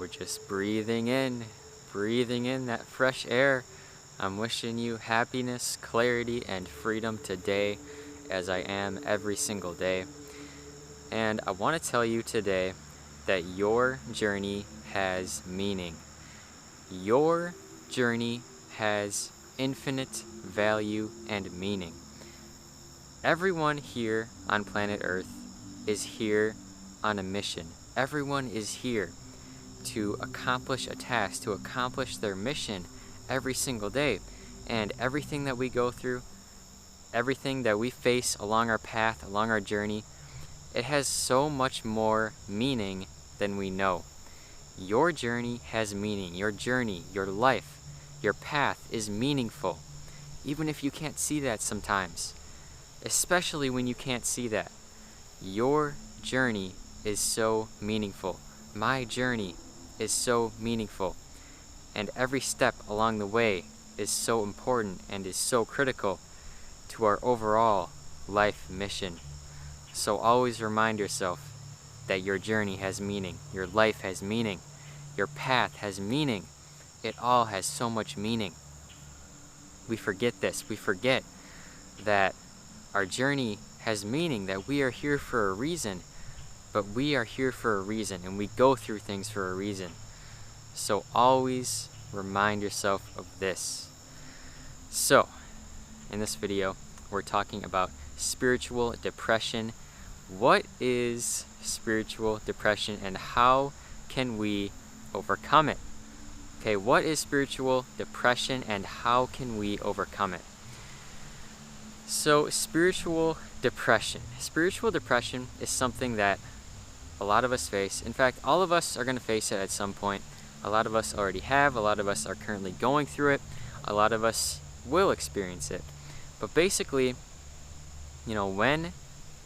We're just breathing in that fresh air. I'm wishing you happiness, clarity, and freedom today, as I am every single day. And I want to tell you today that your journey has meaning. Your journey has infinite value and meaning. Everyone here on planet Earth is here on a mission. Everyone is here to accomplish a task, to accomplish their mission every single day. And everything that we go through, everything that we face along our path, along our journey, it has so much more meaning than we know. Your journey has meaning. Your journey, your life, your path is meaningful, even if you can't see that sometimes. Especially when you can't see that. Your journey is so meaningful. My journey is so meaningful. And every step along the way is so important and is so critical to our overall life mission. So always remind yourself that your journey has meaning. Your life has meaning. Your path has meaning. It all has so much meaning. We forget this. We forget that our journey has meaning, that we are here for a reason, but we are here for a reason, and we go through things for a reason. So always remind yourself of this. So, in this video, we're talking about spiritual depression. What is spiritual depression and how can we overcome it? Okay, what is spiritual depression and how can we overcome it? So, spiritual depression is something that a lot of us face. In fact, all of us are going to face it at some point. A lot of us already have, a lot of us are currently going through it, a lot of us will experience it. But basically, when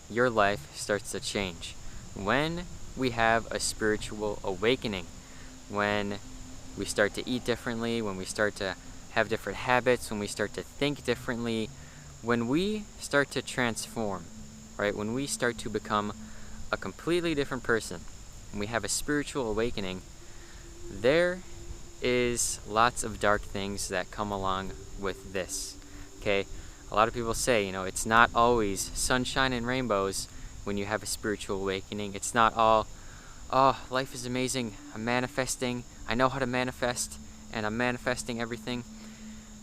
your life starts to change, when we have a spiritual awakening, when we start to eat differently, when we start to have different habits, when we start to think differently, when we start to transform, right? When we start to become a completely different person, when we have a spiritual awakening, there is lots of dark things that come along with this, okay? A lot of people say, it's not always sunshine and rainbows when you have a spiritual awakening. It's not all, oh, life is amazing, I'm manifesting, I know how to manifest, and I'm manifesting everything.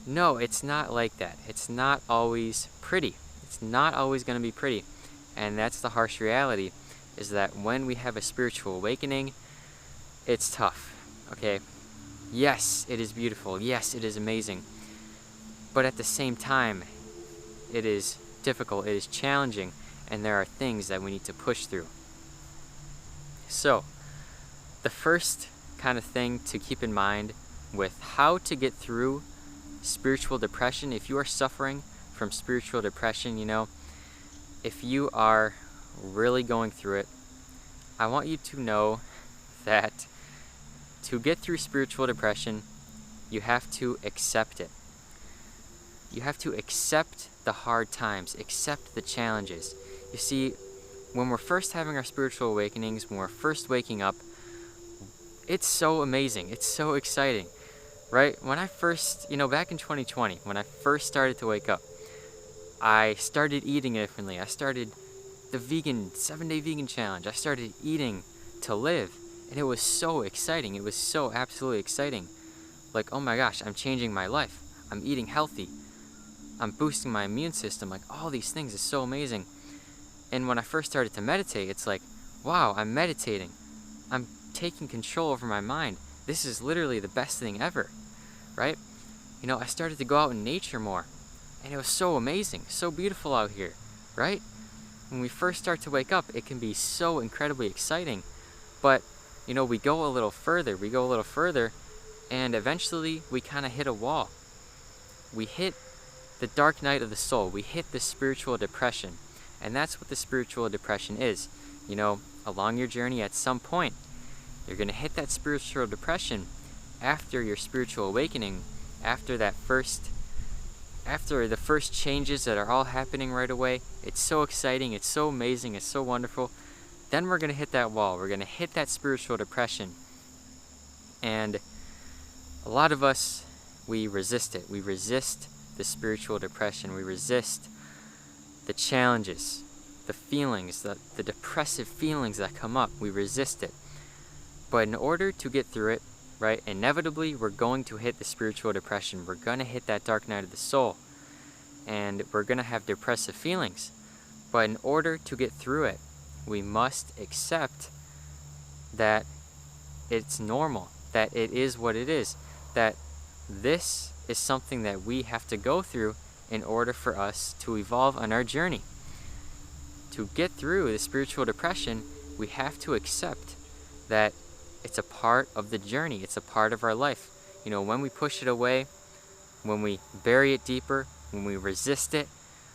No, it's not like that. It's not always pretty. It's not always going to be pretty. And that's the harsh reality, is that when we have a spiritual awakening, it's tough, okay? Yes, it is beautiful. Yes, it is amazing. But at the same time, it is difficult, it is challenging, and there are things that we need to push through. So, the first kind of thing to keep in mind with how to get through spiritual depression, if you are suffering from spiritual depression, if you are really going through it, I want you to know that to get through spiritual depression, you have to accept it. You have to accept the hard times, accept the challenges. You see, when we're first having our spiritual awakenings, when we're first waking up, it's so amazing, it's so exciting, right? When I first, back in 2020, when I first started to wake up, I started eating differently. I started the 7-day vegan challenge. I started eating to live, and it was so exciting. It was so absolutely exciting. Like, oh my gosh, I'm changing my life. I'm eating healthy. I'm boosting my immune system. Like, all these things is so amazing. And when I first started to meditate, it's like, wow, I'm meditating. I'm taking control over my mind. This is literally the best thing ever, right? I started to go out in nature more, and it was so amazing, so beautiful out here, right? When we first start to wake up, it can be so incredibly exciting, but, we go a little further, and eventually we kind of hit a wall. We hit the dark night of the soul. We hit the spiritual depression, and that's what the spiritual depression is. Along your journey, at some point, you're going to hit that spiritual depression after your spiritual awakening, after the first changes that are all happening right away. It's so exciting, it's so amazing, it's so wonderful. Then we're going to hit that wall. We're going to hit that spiritual depression. And a lot of us, we resist it. We resist the spiritual depression. We resist the challenges, the feelings, the depressive feelings that come up. We resist it. But in order to get through it, right, inevitably we're going to hit the spiritual depression. We're going to hit that dark night of the soul. And we're going to have depressive feelings. But in order to get through it, we must accept that it's normal, that it is what it is, that this is something that we have to go through in order for us to evolve on our journey. To get through the spiritual depression, we have to accept that it's a part of the journey. It's a part of our life. You know, when we push it away, when we bury it deeper, when we resist it,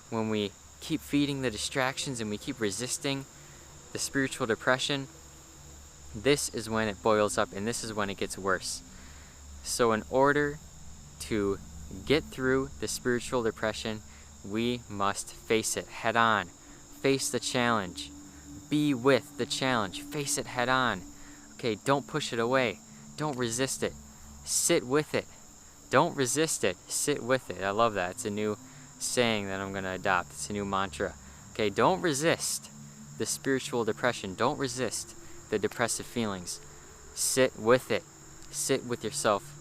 when we keep feeding the distractions and we keep resisting the spiritual depression, this is when it boils up and this is when it gets worse. So in order to get through the spiritual depression, we must face it head on. Face the challenge. Be with the challenge. Face it head on. Okay, don't push it away. Don't resist it. Sit with it. Don't resist it. Sit with it. I love that. It's a new saying that I'm going to adopt. It's a new mantra. Okay, don't resist the spiritual depression. Don't resist the depressive feelings. Sit with it. Sit with yourself.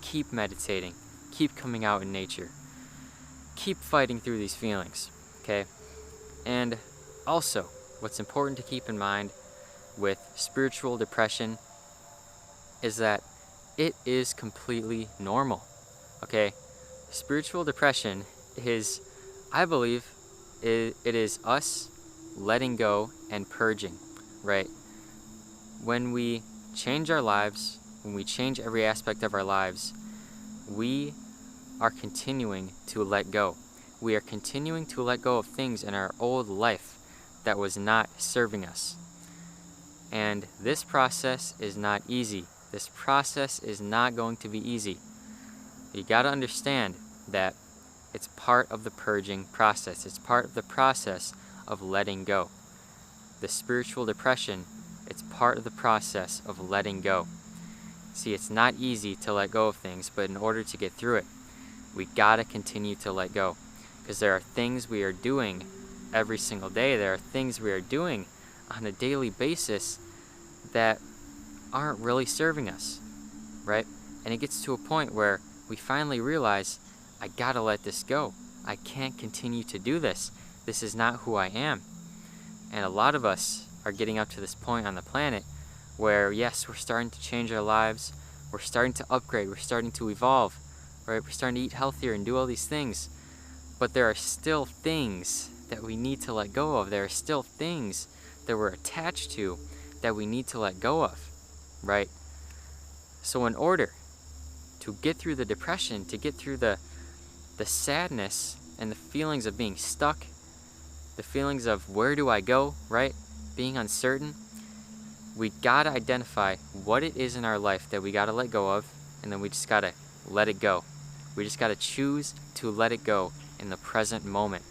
Keep meditating. Keep coming out in nature. Keep fighting through these feelings. Okay? And also, what's important to keep in mind with spiritual depression is that it is completely normal. Okay? Spiritual depression is, I believe, it is us letting go and purging, right? When we change our lives, when we change every aspect of our lives, we are continuing to let go. We are continuing to let go of things in our old life that was not serving us. And this process is not easy. This process is not going to be easy. You got to understand that it's part of the purging process. It's part of the process of letting go. The spiritual depression, it's part of the process of letting go. See, it's not easy to let go of things, but in order to get through it, we gotta continue to let go. Because there are things we are doing every single day. There are things we are doing on a daily basis that aren't really serving us, right? And it gets to a point where we finally realize, I gotta let this go. I can't continue to do this. This is not who I am. And a lot of us are getting up to this point on the planet where, yes, we're starting to change our lives. We're starting to upgrade. We're starting to evolve, right? We're starting to eat healthier and do all these things. But there are still things that we need to let go of. There are still things that we're attached to that we need to let go of, right? So in order to get through the depression, to get through the sadness and the feelings of being stuck, the feelings of where do I go, right? Being uncertain, we gotta identify what it is in our life that we gotta let go of, and then we just gotta let it go. We just gotta choose to let it go in the present moment,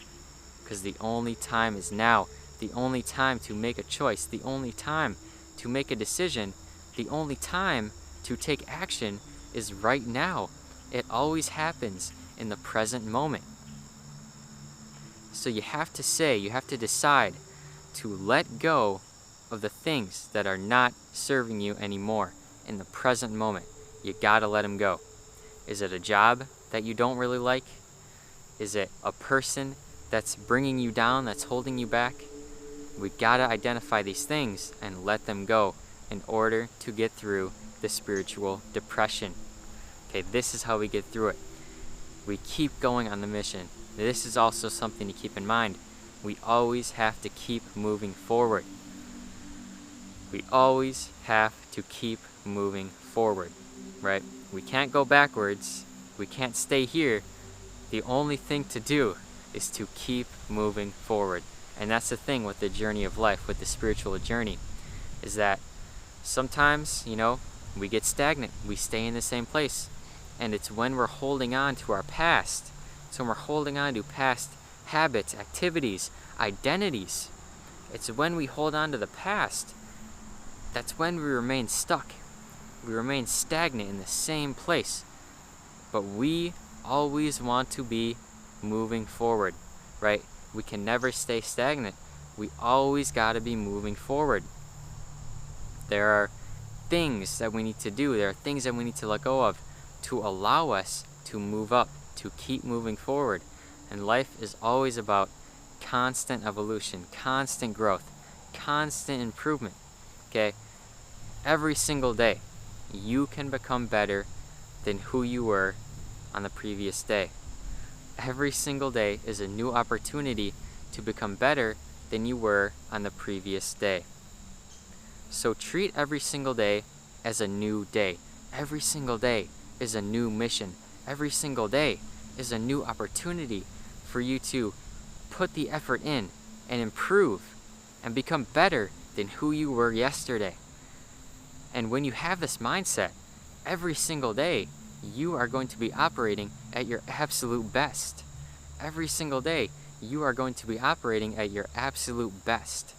because the only time is now. The only time to make a choice, the only time to make a decision, the only time to take action is right now. It always happens in the present moment. So you have to decide to let go of the things that are not serving you anymore in the present moment. You gotta let them go. Is it a job that you don't really like? Is it a person that's bringing you down, that's holding you back? We gotta identify these things and let them go in order to get through the spiritual depression. Okay, this is how we get through it. We keep going on the mission. This is also something to keep in mind. We always have to keep moving forward. We always have to keep moving forward, right? We can't go backwards. We can't stay here. The only thing to do is to keep moving forward. And that's the thing with the journey of life, with the spiritual journey, is that sometimes, we get stagnant. We stay in the same place. And it's when we're holding on to our past. It's when we're holding on to past habits, activities, identities. It's when we hold on to the past. That's when we remain stuck. We remain stagnant in the same place. But we always want to be moving forward, right? We can never stay stagnant. We always got to be moving forward. There are things that we need to do. There are things that we need to let go of to allow us to move up, to keep moving forward. And life is always about constant evolution, constant growth, constant improvement. Okay? Every single day, you can become better than who you were on the previous day. Every single day is a new opportunity to become better than you were on the previous day. So treat every single day as a new day. Every single day is a new mission. Every single day is a new opportunity for you to put the effort in and improve and become better than who you were yesterday. And when you have this mindset, every single day, you are going to be operating at your absolute best. Every single day, you are going to be operating at your absolute best.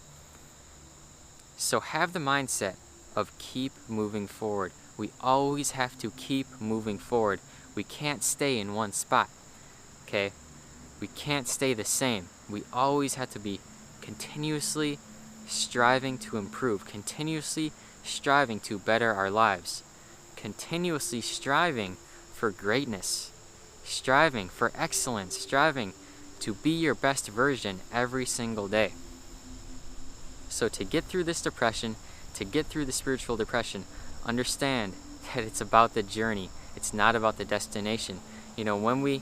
So have the mindset of keep moving forward. We always have to keep moving forward. We can't stay in one spot, okay? We can't stay the same. We always have to be continuously striving to improve, continuously striving to better our lives, continuously striving for greatness, striving for excellence, striving to be your best version every single day. So to get through this depression, to get through the spiritual depression, understand that it's about the journey. It's not about the destination. You know, when we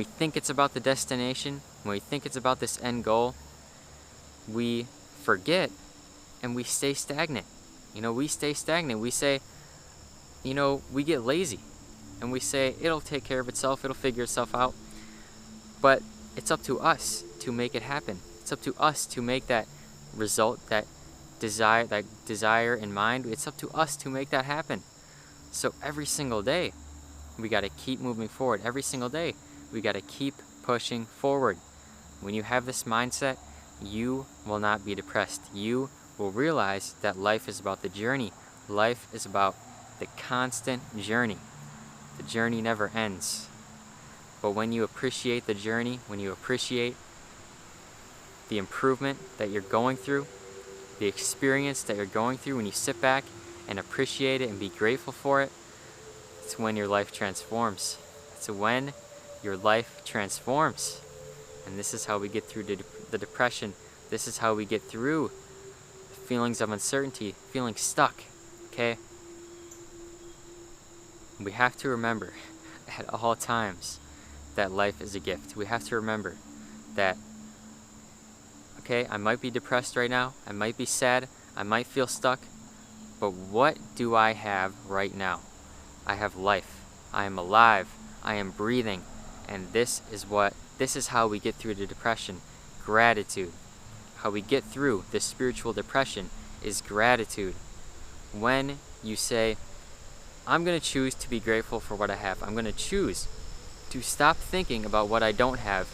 think it's about the destination, when we think it's about this end goal, we forget and we stay stagnant. You know, we stay stagnant. We say, you know, we get lazy and we say it'll take care of itself, it'll figure itself out. But it's up to us to make it happen. It's up to us to make that result, that desire in mind. It's up to us to make that happen. So every single day, we got to keep moving forward. Every single day, we got to keep pushing forward. When you have this mindset, you will not be depressed. You will realize that life is about the journey. Life is about the constant journey. The journey never ends. But when you appreciate the journey, when you appreciate the improvement that you're going through, the experience that you're going through, when you sit back and appreciate it and be grateful for it, it's when your life transforms. It's when your life transforms. And this is how we get through the depression. This is how we get through feelings of uncertainty, feeling stuck, okay? We have to remember at all times that life is a gift. We have to remember that, okay, I might be depressed right now, I might be sad, I might feel stuck, but what do I have right now? I have life. I am alive. I am breathing. And this is how we get through the depression. Gratitude. How we get through this spiritual depression is gratitude. When you say, I'm going to choose to be grateful for what I have. I'm going to choose to stop thinking about what I don't have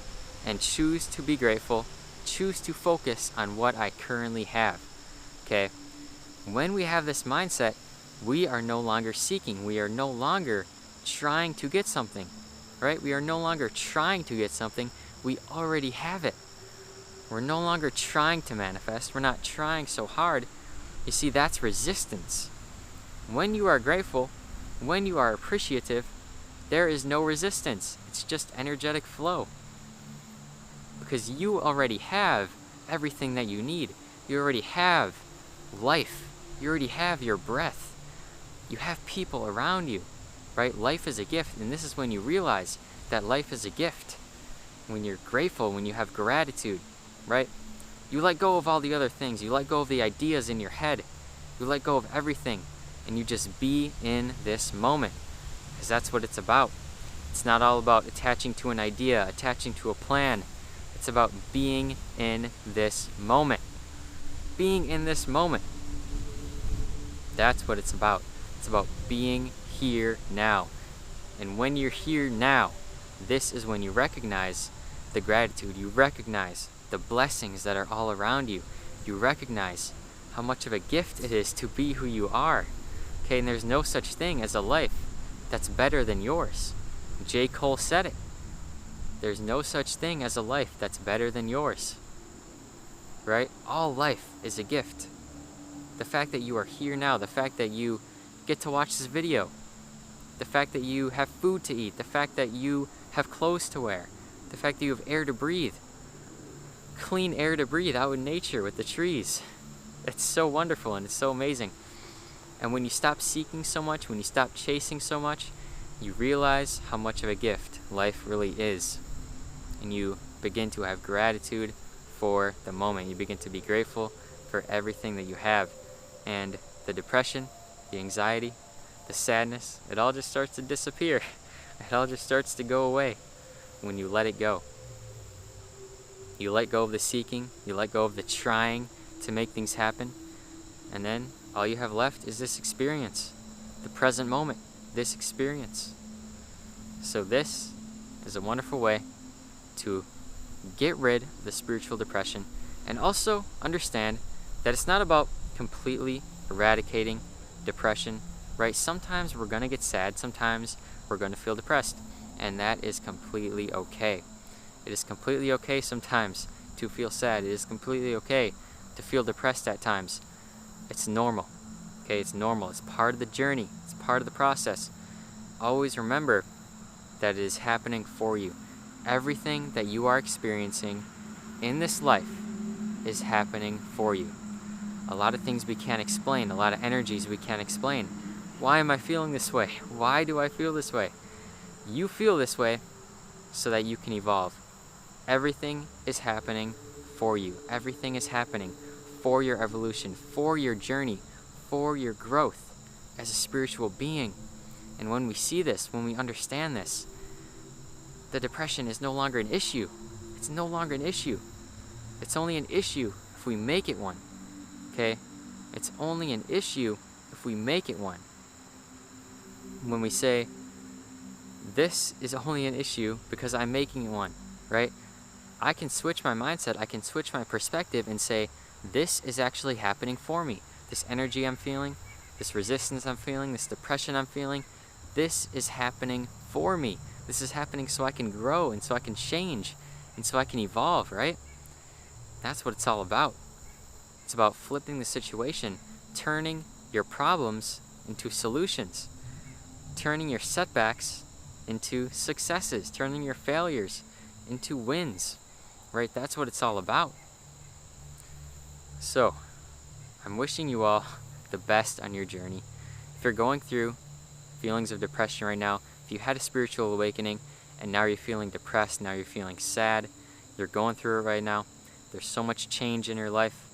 and choose to be grateful, choose to focus on what I currently have. Okay? When we have this mindset, we are no longer seeking. We are no longer trying to get something, right? We are no longer trying to get something. We already have it. We're no longer trying to manifest. We're not trying so hard. You see, that's resistance. When you are grateful, when you are appreciative, there is no resistance. It's just energetic flow. Because you already have everything that you need. You already have life. You already have your breath. You have people around you, right? Life is a gift, and this is when you realize that life is a gift. When you're grateful, when you have gratitude, right? You let go of all the other things. You let go of the ideas in your head. You let go of everything, and you just be in this moment, because that's what it's about. It's not all about attaching to an idea, attaching to a plan. It's about being in this moment. Being in this moment. That's what it's about. It's about being here now. And when you're here now, this is when you recognize the gratitude. You recognize the blessings that are all around you. You recognize how much of a gift it is to be who you are. Okay, and there's no such thing as a life that's better than yours. J. Cole said it. There's no such thing as a life that's better than yours. Right? All life is a gift. The fact that you are here now, the fact that you get to watch this video, the fact that you have food to eat, the fact that you have clothes to wear, the fact that you have air to breathe, clean air to breathe out in nature with the trees. It's so wonderful and it's so amazing. And when you stop seeking so much, when you stop chasing so much, you realize how much of a gift life really is. And you begin to have gratitude for the moment. You begin to be grateful for everything that you have. And the depression, the anxiety, the sadness, it all just starts to disappear. It all just starts to go away when you let it go. You let go of the seeking, you let go of the trying to make things happen, and then all you have left is this experience, the present moment, this experience. So this is a wonderful way to get rid of the spiritual depression, and also understand that it's not about completely eradicating depression, right? Sometimes we're going to get sad, sometimes we're going to feel depressed, and that is completely okay. It is completely okay sometimes to feel sad. It is completely okay to feel depressed at times. It's normal, okay? It's normal. It's part of the journey. It's part of the process. Always remember that it is happening for you. Everything that you are experiencing in this life is happening for you. A lot of things we can't explain, a lot of energies we can't explain. Why am I feeling this way? Why do I feel this way? You feel this way so that you can evolve. Everything is happening for you. Everything is happening for your evolution, for your journey, for your growth as a spiritual being. And when we see this, when we understand this, the depression is no longer an issue. It's no longer an issue. It's only an issue if we make it one. Okay? It's only an issue if we make it one. When we say, this is only an issue because I'm making it one, right? I can switch my mindset, I can switch my perspective and say, this is actually happening for me. This energy I'm feeling, this resistance I'm feeling, this depression I'm feeling, this is happening for me. This is happening so I can grow and so I can change and so I can evolve, right? That's what it's all about. It's about flipping the situation, turning your problems into solutions, turning your setbacks into successes, turning your failures into wins, right? That's what it's all about. So, I'm wishing you all the best on your journey. If you're going through feelings of depression right now, if you had a spiritual awakening and now you're feeling depressed, now you're feeling sad, you're going through it right now, there's so much change in your life,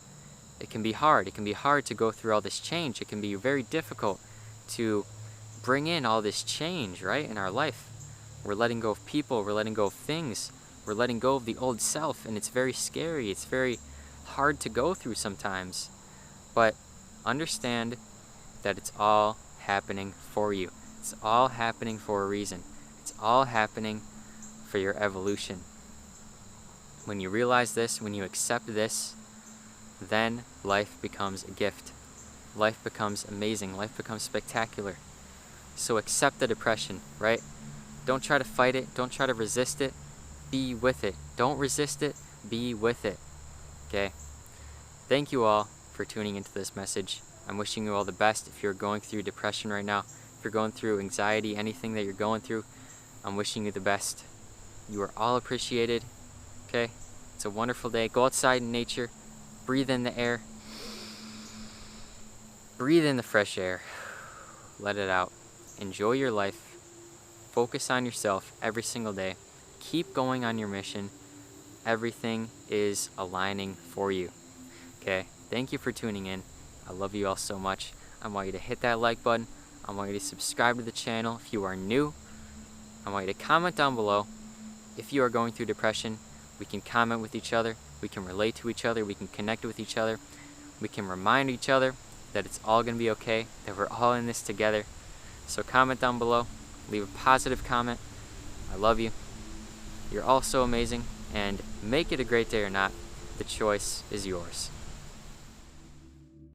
it can be hard. It can be hard to go through all this change. It can be very difficult to bring in all this change, right, in our life. We're letting go of people, we're letting go of things, we're letting go of the old self, and it's very scary. It's very hard to go through sometimes. But understand that it's all happening for you. It's all happening for a reason. It's all happening for your evolution. When you realize this, when you accept this, then life becomes a gift. Life becomes amazing. Life becomes spectacular. So accept the depression, right? Don't try to fight it. Don't try to resist it. Be with it. Don't resist it. Be with it. Okay? Thank you all for tuning into this message. I'm wishing you all the best. If you're going through depression right now, if you're going through anxiety, anything that you're going through, I'm wishing you the best. You are all appreciated. Okay? It's a wonderful day. Go outside in nature. Breathe in the air. Breathe in the fresh air. Let it out. Enjoy your life. Focus on yourself every single day. Keep going on your mission. Everything is aligning for you. Okay? Thank you for tuning in. I love you all so much. I want you to hit that like button. I want you to subscribe to the channel if you are new. I want you to comment down below. If you are going through depression, we can comment with each other. We can relate to each other. We can connect with each other. We can remind each other that it's all going to be okay, that we're all in this together. So comment down below. Leave a positive comment. I love you. You're all so amazing. And make it a great day or not, the choice is yours.